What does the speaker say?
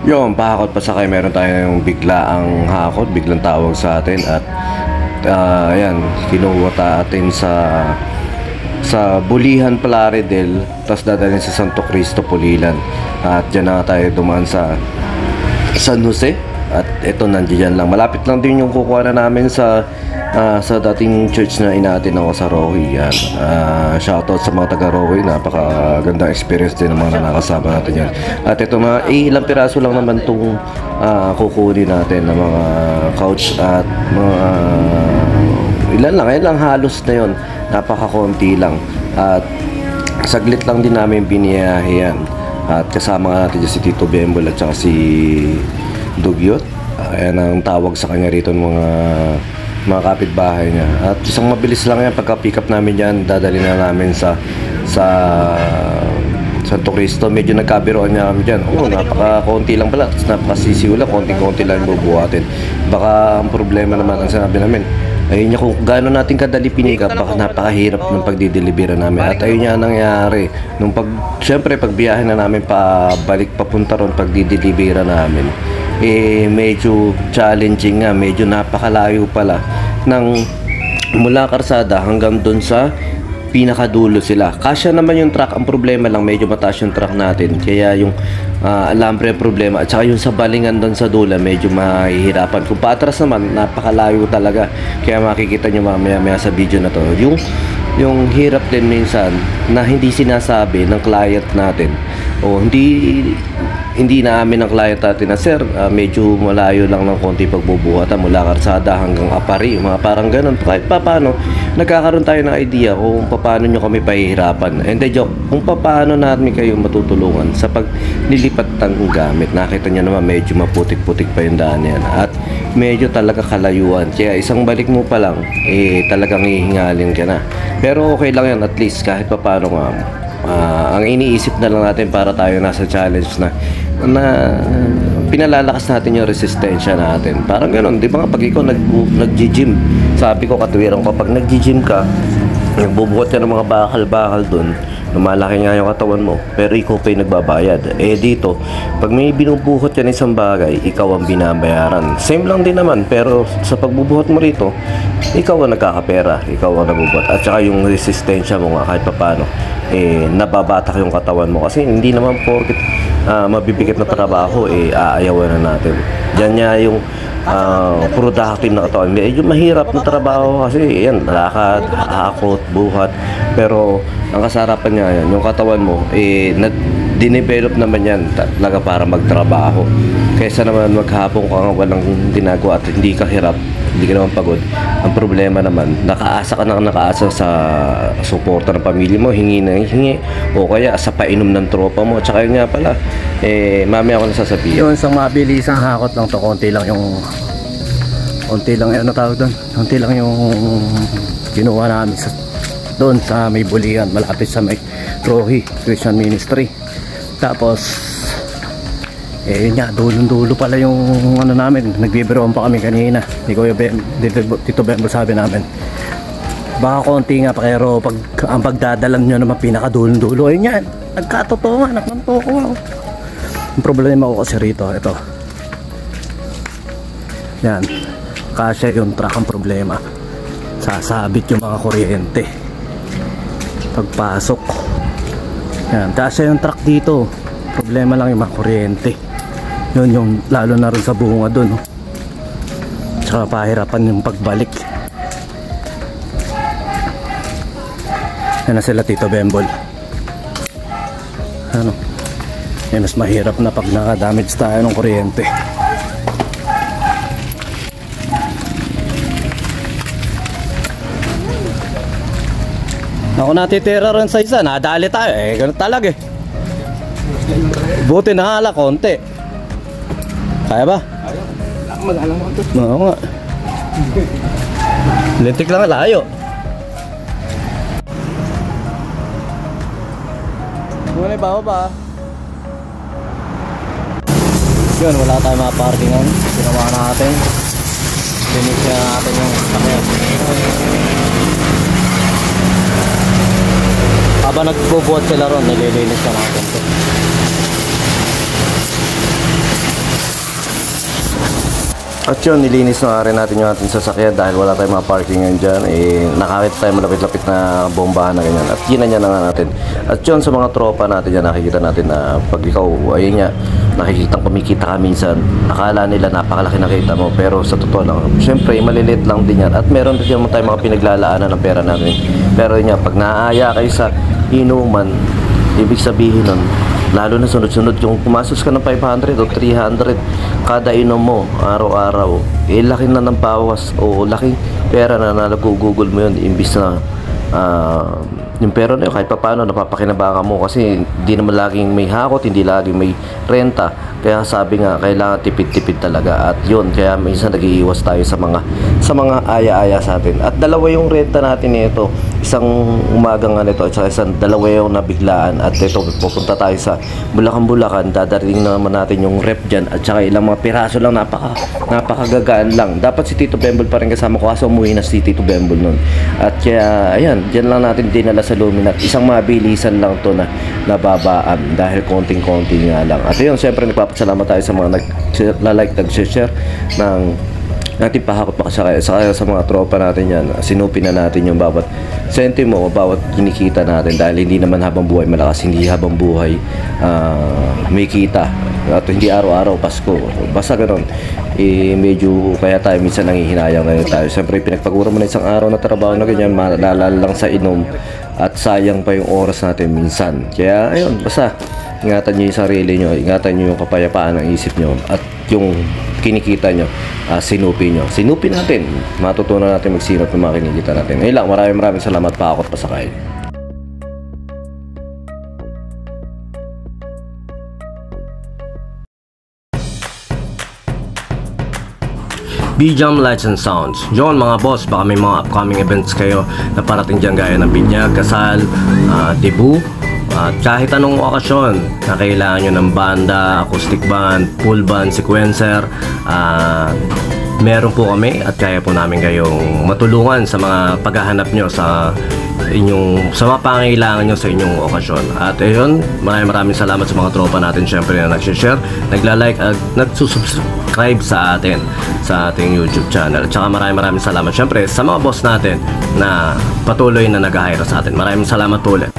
Yung pahakot pa sakay, meron tayong biglaang hakot, biglang tawag sa atin at ayan, kinuha atin sa Bulihan, Plaridel, tapos dadalhin sa Santo Cristo, Pulilan. At dyan na tayo dumaan sa San Jose. At ito, nandiyan lang. Malapit lang din yung kukuha na namin sa dating church na inatin ako sa Rocky. Yan. Shoutout sa mga taga Rocky. Napakagandang experience din ng mga nakasama natin yan. At ito, ilang piraso lang naman itong kukunin natin ng mga couch at mga ilan lang halos na yon. Napakakonti lang. At saglit lang din namin biniyahe yan. At kasama nga natin si Tito Bembol at saka si Dugyot. Ayan ang tawag sa kanya rito ng mga kapitbahay niya. At isang mabilis lang yan, pagka pick up namin yan, dadali na namin sa Santo Cristo. Medyo nagkabiroan niya kami dyan. Napaka-konti lang pala, napakasisiw lang, konti-konti lang yung bubuhatin. Baka ang problema naman ang sinabi namin, ayun niya, kung gaano natin kadali pinikap, baka napakahirap ng pagdidelibera namin. At ayun niya nangyari nung syempre pagbiyahe na namin pabalik papunta ron, pagdidelibera namin, medyo challenging nga, medyo napakalayo pala ng mula karsada hanggang doon sa pinakadulo sila. Kasya naman yung truck, ang problema lang medyo mataas yung truck natin, kaya yung alambre ang problema, at saka yung sa balingan doon sa dula medyo mahihirapan. Kung paatras naman, napakalayo talaga, kaya makikita nyo mamaya sa video na to yung hirap din minsan na hindi sinasabi ng client natin, o hindi na amin ng client natin na, sir, medyo malayo lang ng konti pagbubuhatan mula karsada hanggang Apari, mga parang ganun. Kahit paano, nagkakaroon tayo ng idea kung paano nyo kami pahihirapan. And the joke, kung paano namin kayo matutulungan sa paglilipat ng gamit. Nakita nyo naman, medyo maputik-putik pa yung daan yan. At medyo talaga kalayuan. Kaya isang balik mo pa lang, talagang hihingalin ka na. Pero okay lang yan, at least kahit paano nga. Ang iniisip na lang natin para tayo nasa challenge na pinalalakas natin yung resistensya natin. Parang gano'n, di ba nga pag ikaw nag-gym, sabi ko katuwiran ko, pag nag-gym ka, nagbubuhat ka ng mga bakal-bakal dun, lumalaki nga yung katawan mo, pero ikaw pa yung nagbabayad. Dito, pag may binubuhat ka ng isang bagay, ikaw ang binabayaran. Same lang din naman, pero sa pagbubuhat mo rito, ikaw ang nagkakapera, ikaw ang nagbubuhat. At saka yung resistensya mo nga kahit paano, nababatak yung katawan mo. Kasi hindi naman porket mabibigat na trabaho, aayawan na natin. Diyan niya yung productive na katawan. Medyo mahirap na trabaho kasi yan, lakad, hakot, buhat. Pero ang kasarapan niya yan, yung katawan mo, dinevelop naman yan talaga para magtrabaho. Kaysa naman maghapon ka nga walang ginagawa at hindi ka hirap, hindi ka naman pagod. Ang problema naman, nakaasa sa suporta ng pamilya mo, hingi na hingi, o kaya sa painom ng tropa mo. Tsaka yun nga pala, mamaya ako nasasabihin. Yun, sa mabilisang hakot lang to, konti lang yung ano tawag doon, konti lang yung kinuha namin doon sa may Bulihan, malapit sa may Rohi Christian Ministry. Tapos yun nga, dulo pala yung ano namin, nagbibiroon pa kami kanina ni Kuya Tito Bembol, sabi namin baka konti nga pa, pero ang pagdadalan nyo naman pinakadulo, ayun yan, nagkatotoo nga, nakantoko nga. Ang problema ko kasi rito, ito yan, kasi yung truck ang problema, sasabit yung mga kuryente pagpasok yan, kasi yung truck dito, problema lang yung mga kuryente. Yun yung lalo na rin sa bunga doon, no? Tsaka pahirapan yung pagbalik. Yan na sila Tito Bembol. Ano? Yan, mas mahirap na pag nakadamage tayo ng kuryente. Ako natitira rin sa isa, nadali tayo, ganun talaga buti na hala, konti. Kaya ba? Magalang mo ito. Oo nga. Lintik lang, layo. Muna yung baba ba? Yun, wala tayong mga parkingan. Ginawa natin. Finish na natin yung sakyan. Habang nagbubuhat sila ron, nililinis na natin ito. At yun, nilinis na rin natin yung ating sasakyan dahil wala tayong mga parking ngayon dyan. Nakakita tayo malapit-lapit na bombahan na ganyan. At ginanya na nga natin. At yun, sa mga tropa natin dyan, nakikita natin na pag ikaw, ayun nga, nakikita kumikita ka minsan. Akala nila napakalaki na kita mo. Pero sa totoo lang, syempre, maliliit lang din yan. At meron din yung tayo mga pinaglalaanan ng pera natin. Pero yun nga, pag naaaya kayo sa inuman, ibig sabihin nun, lalo na sunod-sunod yung pumasos ka ng 500 o 300 kada inom mo araw-araw, laki na ng bawas o laking pera na nagugugol mo yun imbis na yung pera na yun kahit pa paano napapakinabangan mo kasi hindi naman laging may hakot, hindi laging may renta, kaya sabi nga kailangan tipid-tipid talaga. At yun, kaya minsan nag-iiwas tayo sa mga aya-aya sa atin. At dalawa yung renta natin nito, isang umaga nga nito at saka isang dalawa yung nabiglaan. At ito, pupunta tayo sa Bulacan, dadarating naman natin yung rep dyan at saka ilang mga piraso lang, napakagagaan lang. Dapat si Tito Bembol pa rin kasama ko, kaso umuwi na si Tito Bembol nun. At kaya ayan, dyan lang natin dinala sa Luminat. Isang mabilisan lang to na nababaan dahil konting-konti nga lang. At yun, siyempre nagpapasalamat tayo sa mga nag-like, nag-share ng natin pahakot pa sa mga tropa natin yan. Sinupin na natin yung bawat sentimo, bawat kinikita natin dahil hindi naman habang buhay malakas, hindi habang buhay may kita at hindi araw-araw Pasko. Basta ganoon, medyo kaya tayo minsan nangihinayang ngayon tayo. Siyempre pinagpagura mo na isang araw na trabaho na ganyan, malalala lang sa inom at sayang pa yung oras natin minsan. Kaya ayun, basta ingatan nyo yung sarili nyo, ingatan nyo yung kapayapaan ng isip nyo at yung kinikita nyo, sinupin natin, matutunan natin magsinop ng mga kinikita natin. Ayun lang, maraming salamat pa ako at pasakay. BJAM Lights and Sounds. Yun mga boss, baka may mga upcoming events kayo na parating dyan gaya ng binyag, kasal, debut, at kahit anong okasyon na kailangan nyo ng banda, acoustic band, full band, sequencer, meron po kami at kaya po namin kayong matulungan sa mga paghahanap nyo sa mga pangailangan nyo sa inyong okasyon. At ayun, maraming salamat sa mga tropa natin syempre na nag-share, nagla-like at nagsusubscribe sa atin sa ating YouTube channel. At saka maraming salamat syempre sa mga boss natin na patuloy na nag-hire sa atin. Maraming salamat po ulit.